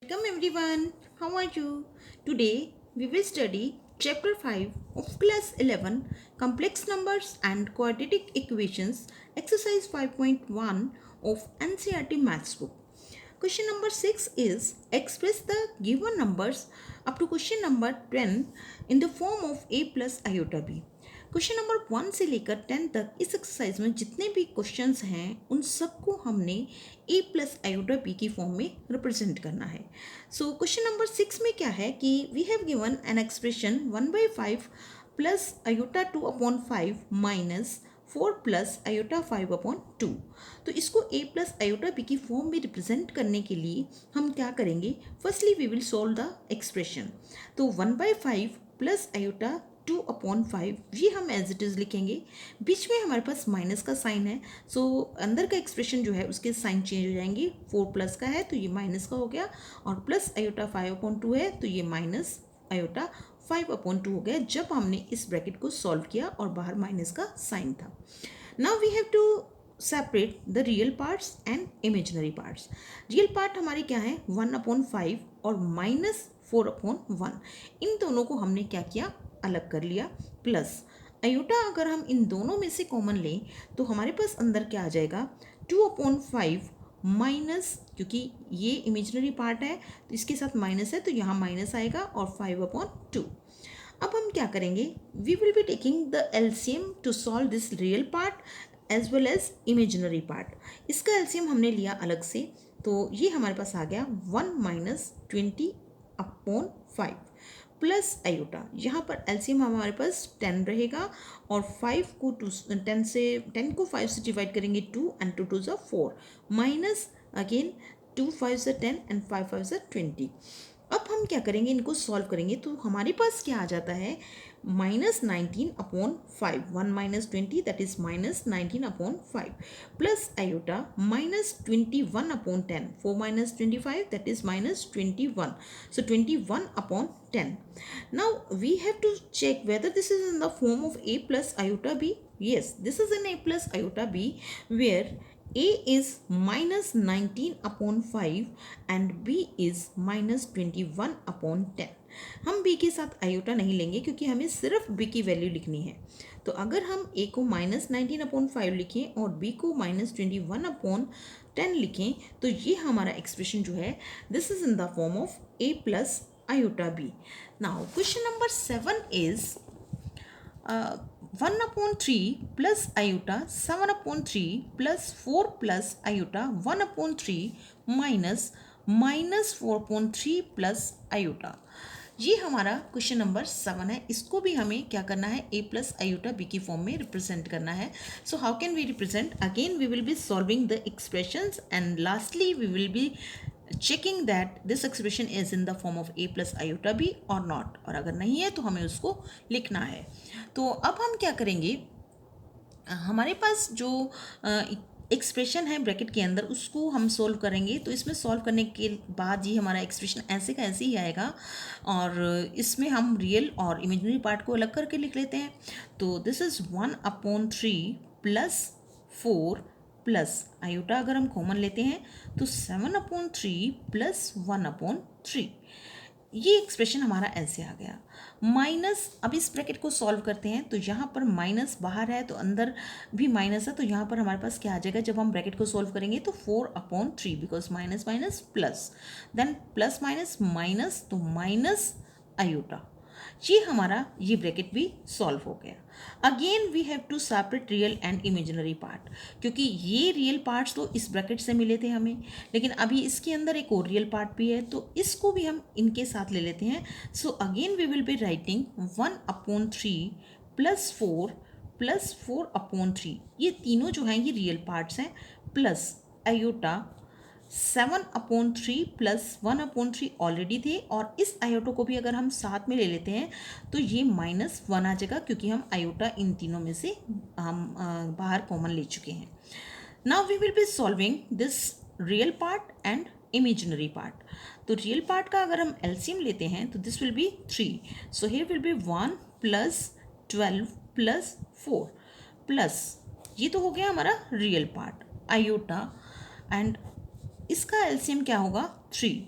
Welcome everyone. How are you? Today we will study chapter 5 of class 11 complex numbers and quadratic equations exercise 5.1 of NCERT maths book. Question number 6 is express the given numbers up to question number 10 in the form of a plus iota b. Question number 1 से लेकर 10 तक इस exercise में जितने भी questions हैं उन सबको हमने a प्लस आयोटा b की फॉर्म में रिप्रेजेंट करना है. सो क्वेश्चन नंबर 6 में क्या है कि we have given an expression 1/5 plus iota 2/5 minus 4 plus iota 5/2. तो इसको a प्लस आयोटा b की फॉर्म में रिप्रेजेंट करने के लिए हम क्या करेंगे. Firstly we will solve the expression. तो 1/5 प्लस आयोटा 2/5 ये हम एज इट इज़ लिखेंगे. बीच में हमारे पास माइनस का साइन है. सो अंदर का एक्सप्रेशन जो है उसके साइन चेंज हो जाएंगे. 4 प्लस का है तो ये माइनस का हो गया और प्लस आयोटा 5/2 है तो ये माइनस आयोटा 5/2 हो गया जब हमने इस ब्रैकेट को सॉल्व किया और बाहर माइनस का साइन था. Now we have to separate the real parts and imaginary parts. Real part हमारे क्या है 1/5 और माइनस 4/1. इन दोनों को हमने क्या किया अलग कर लिया. प्लस अयोटा अगर हम इन दोनों में से कॉमन लें तो हमारे पास अंदर क्या आ जाएगा 2/5 माइनस, क्योंकि ये इमेजिनरी पार्ट है तो इसके साथ माइनस है तो यहाँ माइनस आएगा और 5/2. अब हम क्या करेंगे. We will be taking the LCM to solve this real part as well as imaginary part. इसका एलसीएम हमने लिया अलग से तो ये हमारे पास आ गया 1 माइनस 20/5 प्लस आयोटा. यहाँ पर एलसीएम हमारे पास 10 रहेगा और 5 को 10 को 5 से डिवाइड करेंगे 2 एंड 2 2 ज़ा 4 माइनस अगेन 2 5 ज़ा 10 एंड 5 5 ज़ा 20. अब हम क्या करेंगे इनको सॉल्व करेंगे तो हमारे पास क्या आ जाता है -19/5. 1 minus 20 that is -19/5 plus iota -21/10. 4 minus 25 that is -21. So 21/10. Now we have to check whether this is in the form of a plus iota b. Yes, this is in a plus iota b where a is -19/5 and b is -21/10. हम b के साथ iota नहीं लेंगे क्योंकि हमें सिर्फ b की value लिखनी है. तो अगर हम a को -19/5 लिखें और b को -21/10 लिखें तो ये हमारा एक्सप्रेशन जो है this is in the form of a plus iota b. Now question number 7 is 1/3 plus iota 7/3 plus 4 plus iota 1/3 minus -4/3 plus iota. ये हमारा क्वेश्चन नंबर 7 है. इसको भी हमें क्या करना है a प्लस आयोटा b की फॉर्म में रिप्रेजेंट करना है. So how can we represent. Again we will be solving the expressions and lastly we will be checking that this expression is in the form of a plus iota b or not. और अगर नहीं है तो हमें उसको लिखना है. तो अब हम क्या करेंगे. हमारे पास जो एक्सप्रेशन है ब्रैकेट के अंदर उसको हम सोल्व करेंगे. तो इसमें सॉल्व करने के बाद ये हमारा एक्सप्रेशन ऐसे का ऐसे ही आएगा और इसमें हम रियल और इमेजिनरी पार्ट को अलग करके लिख लेते हैं. तो this is 1/3 plus 4 plus iota अगर हम कॉमन लेते हैं तो 7/3 प्लस 1/3. ये एक्सप्रेशन हमारा ऐसे आ गया. माइनस अब इस ब्रैकेट को सॉल्व करते हैं तो यहाँ पर माइनस बाहर है तो अंदर भी माइनस है तो यहाँ पर हमारे पास क्या आ जाएगा जब हम ब्रैकेट को सॉल्व करेंगे तो 4/3 because minus minus plus then plus minus minus तो माइनस आयोटा. ये हमारा ये ब्रैकेट भी सॉल्व हो गया. Again we have to separate real and imaginary part क्योंकि ये रियल पार्ट्स तो इस ब्रैकेट से मिले थे हमें, लेकिन अभी इसके अंदर एक और रियल पार्ट भी है तो इसको भी हम इनके साथ ले लेते हैं. So again we will be writing 1/3 plus 4 plus 4/3. ये तीनों जो हैं ये रियल पार्ट्स हैं प्लस आयोटा 7/3 प्लस 1/3 ऑलरेडी थे और इस आयोटा को भी अगर हम साथ में ले लेते हैं तो ये -1 आ जाएगा क्योंकि हम आयोटा इन तीनों में से हम बाहर कॉमन ले चुके हैं. Now we will be solving this real part and imaginary part. तो रियल पार्ट का अगर हम एलसीएम लेते हैं तो this will be 3. So here will be 1 plus 12 plus 4 plus ये तो हो गया हमारा रियल पार्ट आयोटा एंड इसका एलसीएम क्या होगा 3.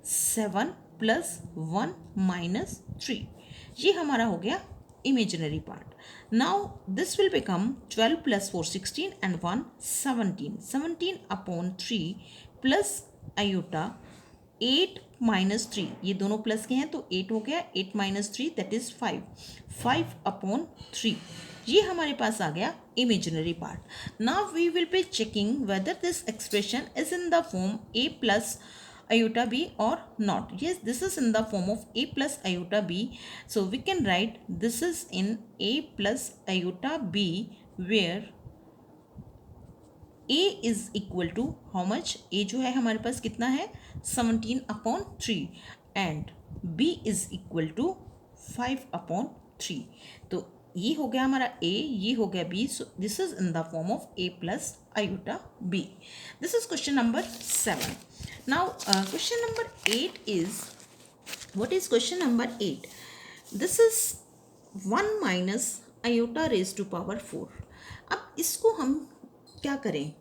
7 प्लस 1 माइनस 3। ये हमारा हो गया imaginary part. Now this will become 12 plus 4 16 and 1 17। 17 upon 3 plus iota 8 minus 3, ये दोनों प्लस के हैं तो 8 हो गया, 8 माइनस 3 दैट इज 5, 5 अपॉन 3। ये हमारे पास आ गया imaginary part. Now we will be checking whether this expression is in the form a plus iota b or not. Yes, this is in the form of a plus iota b, so we can write this is in a plus iota b where a is equal to how much, a जो है हमारे पास कितना है 17 upon 3 and b is equal to 5 upon 3। तो ये हो गया हमारा a, ये हो गया b, so this is in the form of a plus iota b. This is question number 7. Now question number 8 is, what is question number 8? This is 1 minus iota raised to power 4. अब इसको हम क्या करें,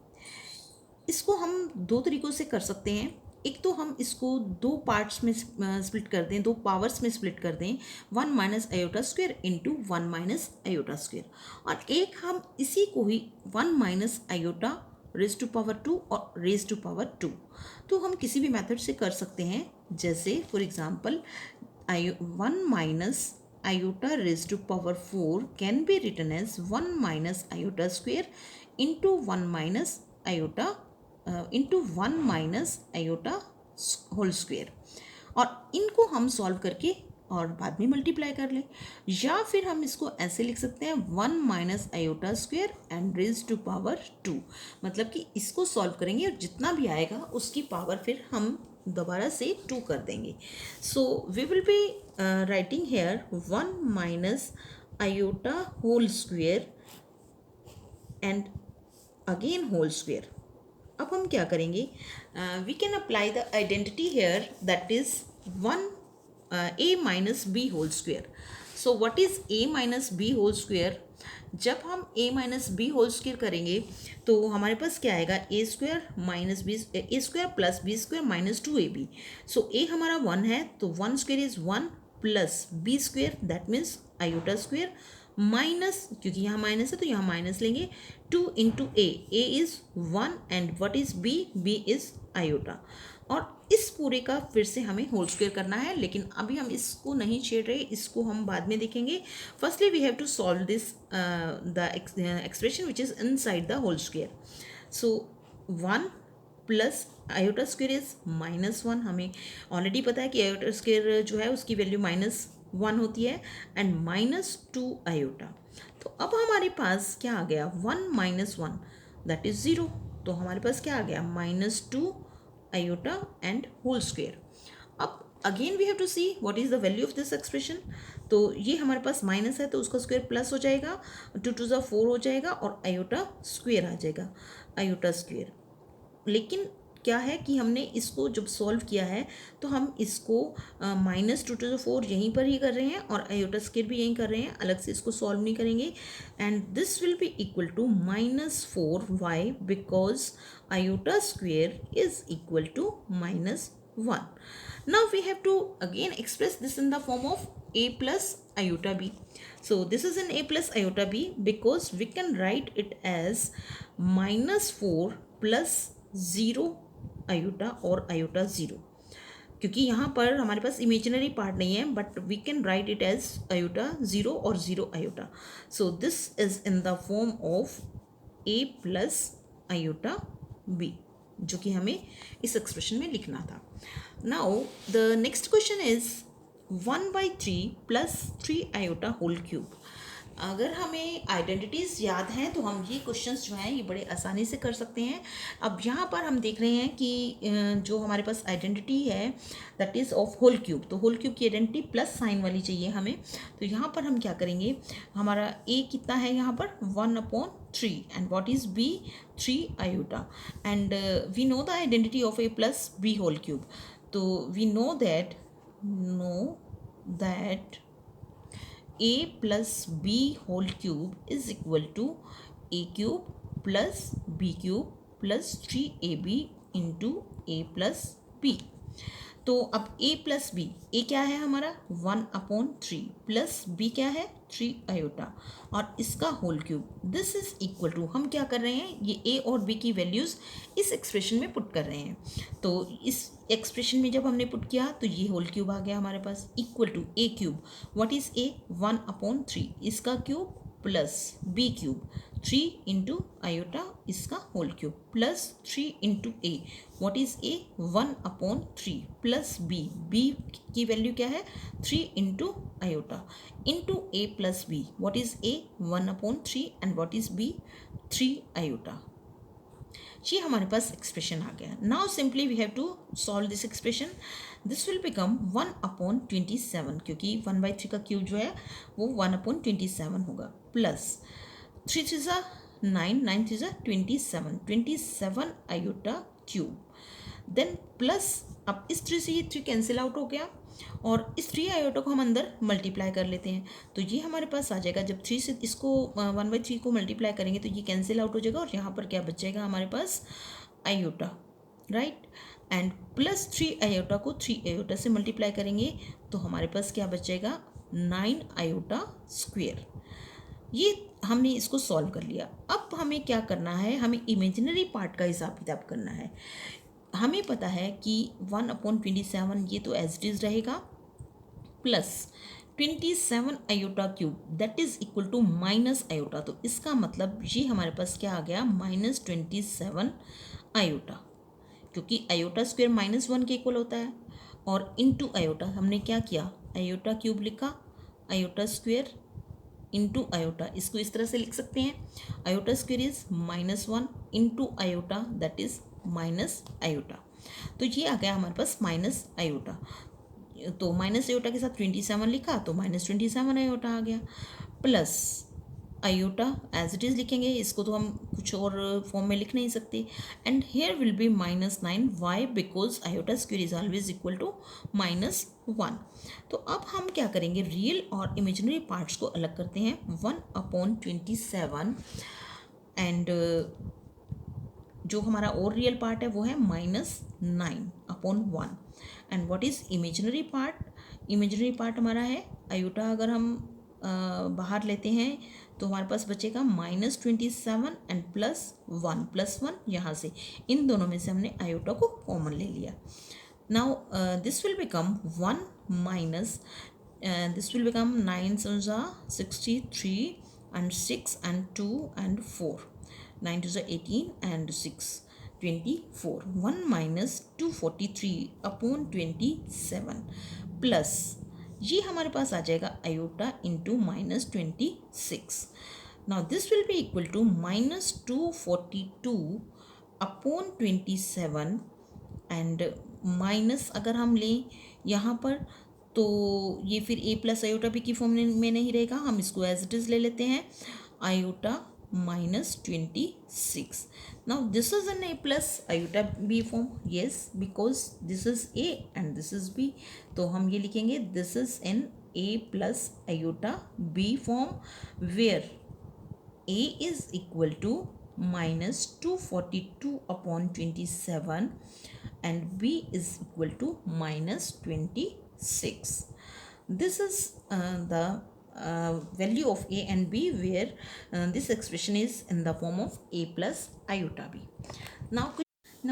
इसको हम दो तरीक़ों से कर सकते हैं। एक तो हम इसको दो पार्ट्स में स्प्लिट कर दें, दो पावर्स में स्प्लिट कर दें, 1 minus iota square into 1 minus iota square, और एक हम इसी को ही 1 minus iota raise to power 2 और रेज टू पावर 2, तो हम किसी भी मेथड से कर सकते हैं। जैसे for example 1 minus iota raised to power 4 can be written as 1 minus iota square into 1 minus iota into 1 minus iota whole square, और इनको हम सॉल्व करके और बाद में मल्टीप्लाई कर लें, या फिर हम इसको ऐसे लिख सकते हैं 1 minus iota square and raise to power 2, मतलब कि इसको सॉल्व करेंगे और जितना भी आएगा उसकी पावर फिर हम दोबारा से 2 कर देंगे। So we will be writing here 1 minus iota whole square and again whole square. अब हम क्या करेंगे, we can apply the identity here that is 1 a minus b whole square. So what is a minus b whole square? जब हम a minus b whole square करेंगे तो हमारे पास क्या आएगा, a square minus b, a square plus b square minus 2ab। So a हमारा 1 है तो 1 square is 1 plus b square that means iota square minus, क्योंकि यहाँ माइनस है तो यहाँ माइनस लेंगे, 2 into a is 1 and what is b is iota, और इस पूरे का फिर से हमें होल स्क्वायर करना है, लेकिन अभी हम इसको नहीं छेड़ रहे, इसको हम बाद में देखेंगे। Firstly we have to solve this the expression which is inside the whole square. So 1 plus iota square is -1, हमें ऑलरेडी पता है कि आयोटा स्क्वायर जो है उसकी वैल्यू -1 होती है, एंड -2 आयोटा। तो अब हमारे पास क्या आ गया, 1 माइनस 1 दैट इज 0, तो हमारे पास क्या आ गया -2 आयोटा एंड होल स्क्वायर। अब again we have to see what is the value of this expression. तो ये हमारे पास माइनस है तो उसका स्क्वायर प्लस हो जाएगा, 2 2 ज़ा 4 हो जाएगा और आयोटा स्क्वायर आ जाएगा, आयोटा स्क्वायर। लेकिन क्या है कि हमने इसको जब सॉल्व किया है तो हम इसको -2 2 4 यहीं पर ही कर रहे हैं और आयोटा स्क्वायर भी यहीं कर रहे हैं, अलग से इसको सॉल्व नहीं करेंगे, and this will be equal to -4। Why? Because iota square is equal to -1। Now we have to again express this in the form of a plus iota b. So this is in a plus iota b because we can write it as -4 plus 0 iota और iota 0, क्योंकि यहाँ पर हमारे पास imaginary part नहीं है, but we can write it as iota 0 और 0 iota. So this is in the form of a plus iota b, जो कि हमें इस एक्सप्रेशन में लिखना था। Now the next question is 1/3 plus 3 iota whole cube. अगर हमें आइडेंटिटीज़ याद हैं तो हम ये क्वेश्चंस जो हैं ये बड़े आसानी से कर सकते हैं। अब यहाँ पर हम देख रहे हैं कि जो हमारे पास आइडेंटिटी है that is of whole cube, तो होल क्यूब की आइडेंटिटी प्लस साइन वाली चाहिए हमें। तो यहाँ पर हम क्या करेंगे, हमारा a कितना है यहाँ पर 1/3 and what is b 3 iota, and we know the identity of a plus b whole cube. तो we know that a plus b whole cube is equal to a cube plus b cube plus 3ab into a plus b. तो अब a plus B, ए क्या है हमारा 1/3 plus B क्या है 3 iota और इसका whole cube. This is equal to, हम क्या कर रहे हैं, ये a और b की वैल्यूज़ इस एक्सप्रेशन में पुट कर रहे हैं। तो इस एक्सप्रेशन में जब हमने पुट किया तो ये होल क्यूब आ गया हमारे पास, equal to a cube, what is a 1/3 इसका cube plus B cube 3 into iota इसका whole cube plus 3 into A, what is A 1/3 plus B की वैल्यू क्या है 3 into iota into A plus B, what is A 1/3 and what is B 3 iota. ये हमारे पास expression आ गया। Now simply we have to solve this expression. This will become 1/27 क्योंकि 1/3 का क्यूब जो है वो 1/27 होगा प्लस 3 3 ज़ा 9, 9 3 ज़ा 27 आयोटा क्यूब। देन प्लस अब इस 3 से ये 3 कैंसिल आउट हो गया और इस 3 आयोटा को हम अंदर मल्टीप्लाई कर लेते हैं तो ये हमारे पास आ जाएगा। जब 3 से इसको 1/3 को मल्टीप्लाई करेंगे तो ये कैंसिल आउट हो जाएगा और यहाँ पर क्या बचेगा हमारे पास iota, right. And plus 3 iota को 3 आयोटा से मल्टीप्लाई करेंगे तो हमारे पास क्या बचेगा 9 आयोटा स्क्वेयर। ये हमने इसको सॉल्व कर लिया। अब हमें क्या करना है, हमें इमेजिनरी पार्ट का हिसाब किताब करना है। हमें पता है कि 1/27 ये तो एज इट इज रहेगा plus 27 iota cube that is equal to minus iota, तो इसका मतलब ये हमारे पास क्या आ गया -27 आयोटा, क्योंकि आयोटा स्क्वायर -1 के इक्वल होता है और इनटू आयोटा हमने क्या किया आयोटा क्यूब लिखा, आयोटा स्क्वायर इंटू आयोटा, इसको इस तरह से लिख सकते हैं iota square is -1 into iota that is minus iota. तो ये आ गया हमारे पास माइनस आयोटा, तो माइनस आयोटा के साथ 27 लिखा तो -27 आयोटा आ गया plus iota as it is लिखेंगे, इसको तो हम कुछ और फॉर्म में लिख नहीं सकते। And here will be -9, why because iota square is always equal to -1। तो अब हम क्या करेंगे, रियल और इमेजिनरी पार्ट्स को अलग करते हैं। 1/27 एंड जो हमारा और रियल पार्ट है वो है -9/1 and what is imaginary part, imaginary part हमारा है आयोटा। अगर हम बाहर लेते हैं तो हमारे पास बचेगा -27 एंड +1 यहाँ से इन दोनों में से हमने आयोटा को कॉमन ले लिया। Now this will become 1 minus this will become 9 63 and 6 and 2 and 4, 9 to the 18 and 6 24, 1 minus 243/27 plus ये हमारे पास आ जाएगा iota into -26। Now this will be equal to -242/27 and minus अगर हम लें यहाँ पर तो ये फिर a प्लस आयोटा b की फॉर्म में नहीं रहेगा, हम इसको एज इट इज़ ले लेते हैं iota -26। Now this is an a plus iota b form, yes because this is a and this is b, तो हम ये लिखेंगे this is an a plus iota b form where a is equal to -242/27 and b is equal to -26. This is the value of a and b where this expression is in the form of a plus iota b. Now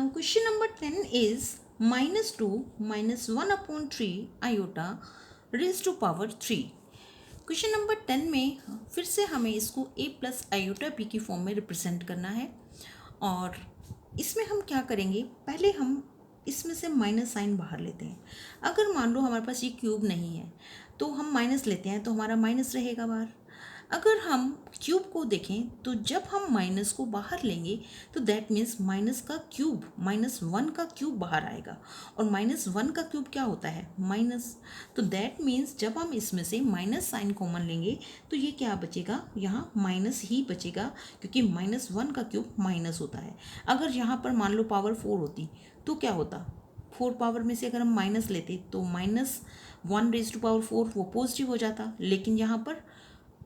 question number 10 is -2 -1/3 iota raised to power 3. Question number 10 में फिर से हमें इसको a plus iota b की form में represent करना है और इसमें हम क्या करेंगे, पहले हम इसमें से माइनस साइन बाहर लेते हैं। अगर मान लो हमारे पास ये क्यूब नहीं है तो हम माइनस लेते हैं तो हमारा माइनस रहेगा बाहर। अगर हम क्यूब को देखें तो जब हम माइनस को बाहर लेंगे तो दैट मीन्स माइनस का क्यूब -1 का क्यूब बाहर आएगा और -1 का क्यूब क्या होता है माइनस, तो दैट मीन्स जब हम इसमें से माइनस साइन कॉमन लेंगे तो ये क्या बचेगा, यहाँ माइनस ही बचेगा क्योंकि -1 का क्यूब माइनस होता है। अगर यहाँ पर मान लो पावर 4 होती तो क्या होता, 4 पावर में से अगर हम माइनस लेते तो -1⁴ वो पॉजिटिव हो जाता, लेकिन यहाँ पर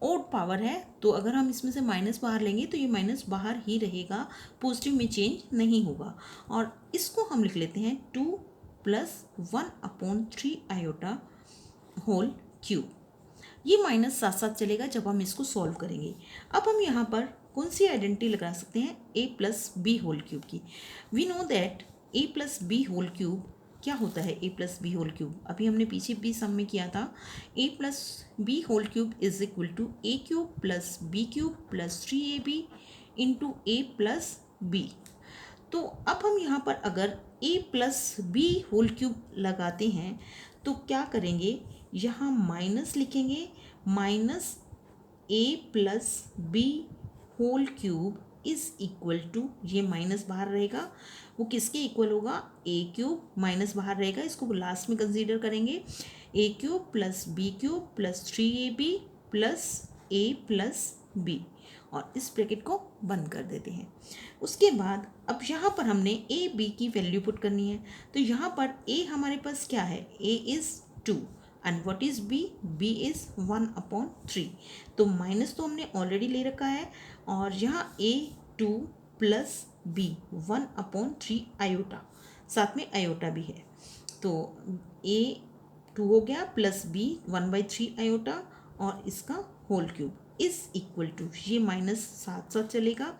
ओड पावर है तो अगर हम इसमें से माइनस बाहर लेंगे तो ये माइनस बाहर ही रहेगा, पॉजिटिव में चेंज नहीं होगा। और इसको हम लिख लेते हैं 2 प्लस 1/3 आयोटा होल क्यूब। ये माइनस साथ साथ चलेगा जब हम इसको सॉल्व करेंगे। अब हम यहाँ पर कौन सी आइडेंटिटी लगा सकते हैं, a plus B whole cube की। We know that a plus B whole cube क्या होता है, a plus B whole cube अभी हमने पीछे भी सम में किया था। a plus B whole cube is equal to a cube plus B cube plus 3ab into a plus B. तो अब हम यहाँ पर अगर a plus B whole cube लगाते हैं तो क्या करेंगे, यहाँ माइनस लिखेंगे, minus a plus B whole cube is equal to, ये माइनस बाहर रहेगा, वो किसके इक्वल होगा, a क्यूब, माइनस बाहर रहेगा, इसको लास्ट में कंसीडर करेंगे, a cube plus B cube plus 3ab plus a plus b, और इस ब्रैकेट को बंद कर देते हैं। उसके बाद अब यहाँ पर हमने a b की वैल्यू पुट करनी है, तो यहाँ पर a हमारे पास क्या है, a is 2 and what is b, b is 1/3। तो माइनस तो हमने ऑलरेडी ले रखा है, और यहाँ a 2 प्लस b 1/3 आयोटा, साथ में आयोटा भी है, तो a 2 हो गया प्लस b 1/3 आयोटा और इसका whole cube is equal to, ये माइनस साथ साथ चलेगा।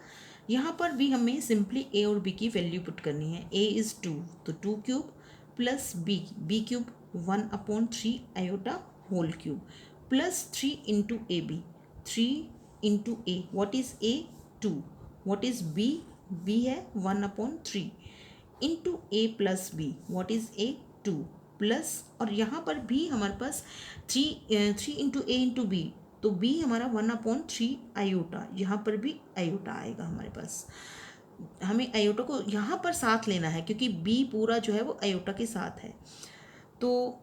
यहाँ पर भी हमें सिंपली a और b की वैल्यू पुट करनी है, a इज़ 2 तो 2 cube plus b cube 1/3 iota whole cube plus 3 into a b, 3 into a, what is a 2, what is b है 1/3 into a plus b, what is a 2 plus, और यहाँ पर भी हमारे पास 3 into a into b, तो b हमारा 1/3 iota, यहाँ पर भी आयोटा आएगा हमारे पास। हमें आयोटा को यहाँ पर साथ लेना है क्योंकि b पूरा जो है वो आयोटा के साथ है, तो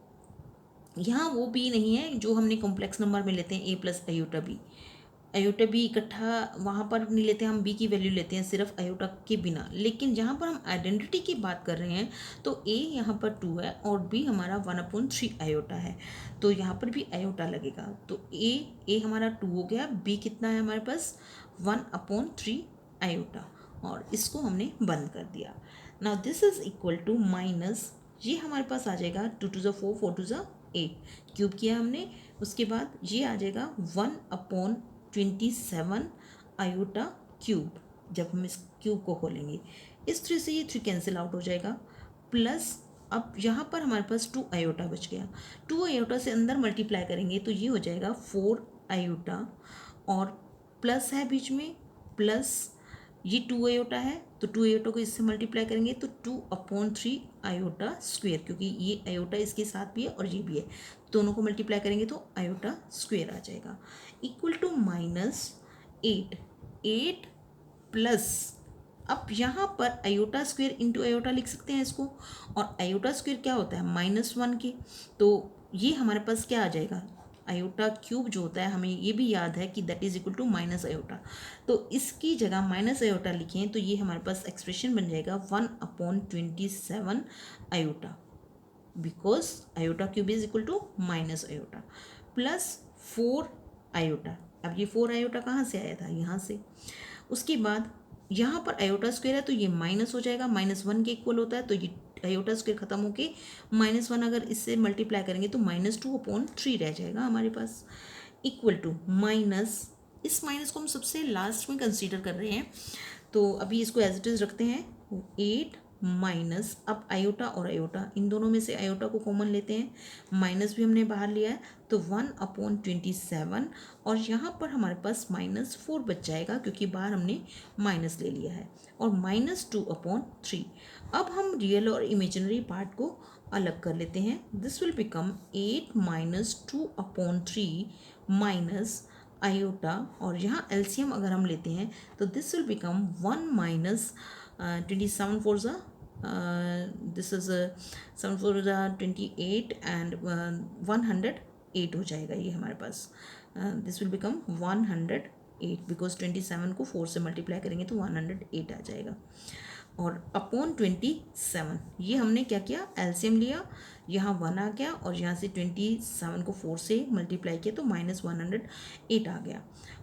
यहाँ वो b नहीं है जो हमने कॉम्प्लेक्स नंबर में लेते हैं a प्लस आयोटा बी इकट्ठा वहाँ पर नहीं लेते, हम b की वैल्यू लेते हैं सिर्फ आयोटा के बिना। लेकिन जहाँ पर हम आइडेंटिटी की बात कर रहे हैं तो a यहाँ पर 2 है और b हमारा 1/3 आयोटा है, तो यहाँ पर भी आयोटा लगेगा, तो a हमारा 2 हो गया, b कितना है हमारे पास 1/3 आयोटा, और इसको हमने बंद कर दिया। Now this is equal to minus, ये हमारे पास आ जाएगा 2 to the 4, 4 to the 8 cube किया हमने, उसके बाद ये आ जाएगा 1/27 आयोटा क्यूब, जब हम इस क्यूब को खोलेंगे इस 3 से ये 3 कैंसिल आउट हो जाएगा, प्लस अब यहाँ पर हमारे पास 2 आयोटा बच गया, 2 आयोटा से अंदर मल्टीप्लाई करेंगे तो ये हो जाएगा 4 आयोटा, और प्लस है बीच में, प्लस ये 2 आयोटा है तो 2 आयोटा को इससे मल्टीप्लाई करेंगे तो 2/3 आयोटा स्क्वेयर, क्योंकि ये आयोटा इसके साथ भी है और ये भी है, दोनों को मल्टीप्लाई करेंगे तो आयोटा स्क्वेयर आ जाएगा, इक्वल टू -8 प्लस, अब यहाँ पर आयोटा स्क्वेयर इंटू आयोटा लिख सकते हैं इसको, और आयोटा स्क्वेयर क्या होता है -1 के, तो ये हमारे पास क्या आ जाएगा, आयोटा क्यूब जो होता है हमें ये भी याद है कि that is equal to minus iota, तो इसकी जगह माइनस आयोटा लिखें तो ये हमारे पास एक्सप्रेशन बन जाएगा 1/27 iota, because iota cube is equal to minus iota, plus 4 iota. अब ये 4 आयोटा कहाँ से आया था, यहाँ से। उसके बाद यहाँ पर आयोटा स्क्वायर है तो ये माइनस हो जाएगा, -1 के इक्वल होता है, तो ये आयोटा स्क्वायर खत्म होके -1 अगर इससे मल्टीप्लाई करेंगे तो -2/3 रह जाएगा हमारे पास, इक्वल टू माइनस, इस माइनस को हम सबसे लास्ट में कंसीडर कर रहे हैं, तो अभी इसको एज इट इज़ रखते हैं, 8 माइनस, अब आयोटा और आयोटा इन दोनों में से आयोटा को कॉमन लेते हैं, माइनस भी हमने बाहर लिया है तो 1/27, और यहाँ पर हमारे पास -4 बच जाएगा क्योंकि बाहर हमने माइनस ले लिया है, और -2/3। अब हम रियल और इमेजिनरी पार्ट को अलग कर लेते हैं, this will become 8 - 2/3 minus iota, और यहाँ एलसीएम अगर हम लेते हैं तो दिस विल बिकम 1 माइनस 27 4 ज़ा दिस इज 7 4 ज़ा 28 एंड 108 हो जाएगा ये हमारे पास, दिस विल बिकम 108 बिकॉज 27 को 4 से मल्टीप्लाई करेंगे तो 108 आ जाएगा, और अपॉन 27 ये हमने क्या किया, एलसीएम लिया, यहाँ 1 आ गया और यहाँ से 27 को 4 से मल्टीप्लाई किया तो -108 आ गया,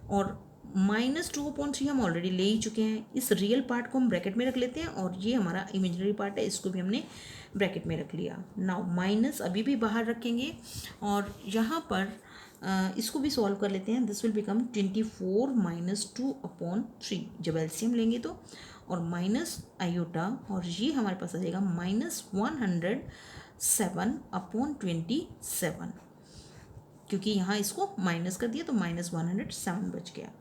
और -2/3 हम ऑलरेडी ले ही चुके हैं। इस रियल पार्ट को हम ब्रैकेट में रख लेते हैं और ये हमारा इमेजिनरी पार्ट है, इसको भी हमने ब्रैकेट में रख लिया। नाउ माइनस अभी भी बाहर रखेंगे और यहाँ पर इसको भी सॉल्व कर लेते हैं। दिस विल बिकम 24 - 2/3 जब एलसीएम लेंगे तो, और माइनस आयोटा, और ये हमारे पास आ जाएगा -107/27, क्योंकि यहाँ इसको माइनस कर दिया तो -107 बच गया।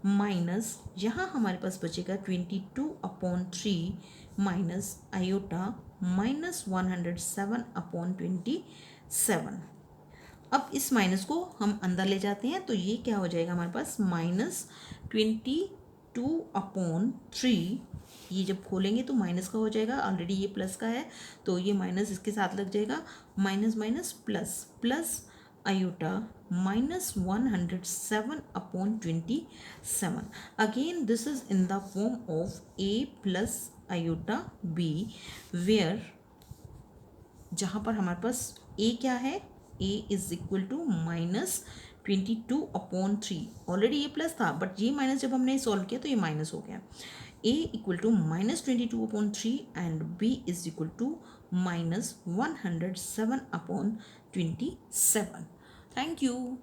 माइनस यहाँ हमारे पास बचेगा 22/3 माइनस आयोटा -107/27। अब इस माइनस को हम अंदर ले जाते हैं तो ये क्या हो जाएगा हमारे पास -22/3। ये जब खोलेंगे तो माइनस का हो जाएगा, ऑलरेडी ये प्लस का है तो ये माइनस इसके साथ लग जाएगा, minus minus plus, plus iota -107/27। Again this is in the form of a plus iota b, where जहाँ पर हमारे पास a क्या है, a is equal to -22/3। Already ये प्लस था बट ये माइनस जब हमने सॉल्व किया तो ये माइनस हो गया। a equal to -22/3 and b is equal to -107/27। Thank you.